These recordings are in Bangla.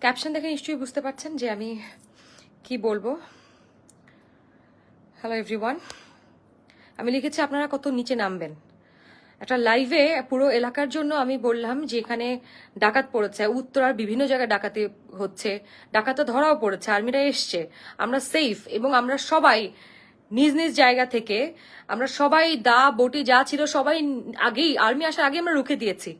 ক্যাপশন দেখে নিশ্চয়ই বুঝতে পারছেন যে আমি কি বলবো। হ্যালো এভরিওয়ান, আমি লিখেছি আপনারা কত নিচে নামবেন। একটা লাইভে পুরো এলাকার জন্য আমি বললাম যে এখানে ডাকাত পড়েছে, উত্তরার বিভিন্ন জায়গায় ডাকাতি হচ্ছে, ডাকাত ধরাও পড়েছে, আর্মিরা এসছে, আমরা সেফ এবং আমরা সবাই নিজ নিজ জায়গা থেকে আমরা সবাই দা বটি যা ছিল সবাই আগেই আর্মি আসার আগে আমরা রুখে দিয়েছি।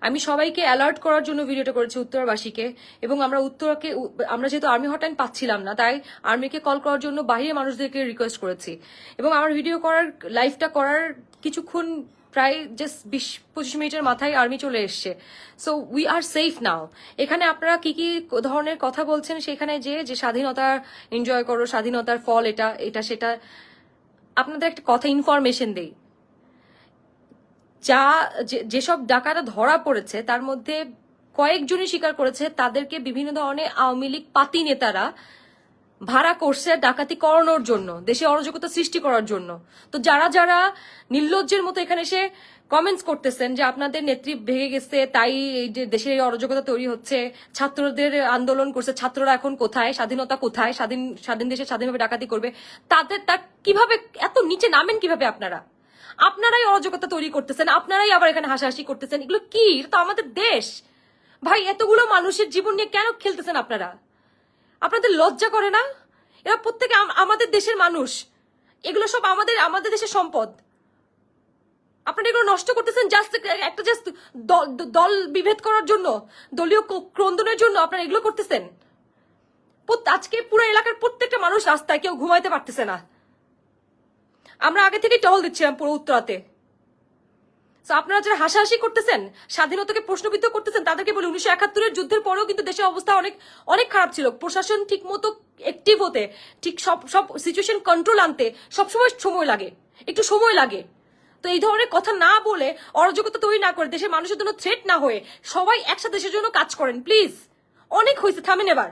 আমি সবাইকে অ্যালার্ট করার জন্য ভিডিওটা করেছি উত্তরবাসীকে, এবং আমরা উত্তরকে আমরা যেহেতু আর্মি হটলাইন পাচ্ছিলাম না তাই আর্মিকে কল করার জন্য বাইরে মানুষদেরকে রিকোয়েস্ট করেছি। এবং আমার ভিডিও করার লাইভটা করার কিছুক্ষণ প্রায় জাস্ট 20-25 মিনিটের মাথায় আর্মি চলে এসছে। সো উই আর সেফ নাও। এখানে আপনারা কি কি ধরনের কথা বলছেন সেখানে যে স্বাধীনতা এনজয় করো, স্বাধীনতার ফল এটা এটা সেটা, আপনাদের একটা কথা ইনফরমেশন দেই। যেসব ডাকাতরা ধরা পড়েছে তার মধ্যে কয়েকজনই স্বীকার করেছে তাদেরকে বিভিন্ন ধরনের আওয়ামী লীগ পাতি নেতারা ভাড়া করছে ডাকাতি করানোর জন্য, দেশে অরাজকতা সৃষ্টি করার জন্য। তো যারা যারা নির্লজ্জের মতো এখানে এসে কমেন্টস করতেছেন যে আপনাদের নেত্রী ভেঙে গেছে তাই এই যে দেশে অরাজকতা তৈরি হচ্ছে, ছাত্রদের আন্দোলন করছে, ছাত্ররা এখন কোথায়, স্বাধীনতা কোথায়, স্বাধীন দেশে স্বাধীনভাবে ডাকাতি করবে, তার কিভাবে এত নিচে নামেন কিভাবে আপনারা? আপনারাই অরাজকতা তৈরি করতেছেন, আপনারাই আবার এখানে হাসাহাসি করতেছেন। এগুলো কি? এটা তো আমাদের দেশ ভাই। এতগুলো মানুষের জীবন নিয়ে কেন খেলতেছেন আপনারা? আপনাদের লজ্জা করে না? এরা প্রত্যেকে আমাদের দেশের মানুষ, এগুলো সব আমাদের দেশের সম্পদ। আপনারা এগুলো নষ্ট করতেছেন জাস্ট দল বিভেদ করার জন্য, দলীয় ক্রন্দনের জন্য আপনারা এগুলো করতেছেন। আজকে পুরো এলাকার প্রত্যেকটা মানুষ রাস্তায়, কেউ ঘুমাইতে পারতেছে না। আমরা আগে থেকে টহল দিচ্ছিলাম পুরো উত্তরাতে। আপনারা যারা হাসাহাসি করতেছেন, স্বাধীনতাকে প্রশ্নবিদ্ধ করতেছেন, তাদেরকে বলি 1971-এর যুদ্ধের পরেও কিন্তু দেশের অবস্থা অনেক অনেক খারাপ ছিল। প্রশাসন ঠিক মতো অ্যাক্টিভ হতে, ঠিক সব সিচুয়েশন কন্ট্রোল আনতে সবসময় সময় লাগে, একটু সময় লাগে। তো এই ধরনের কথা না বলে, অরাজকতা তৈরি না করে, দেশের মানুষের জন্য থ্রেট না হয়ে সবাই একসাথে দেশের জন্য কাজ করেন প্লিজ। অনেক হয়েছে, থামেন এবার।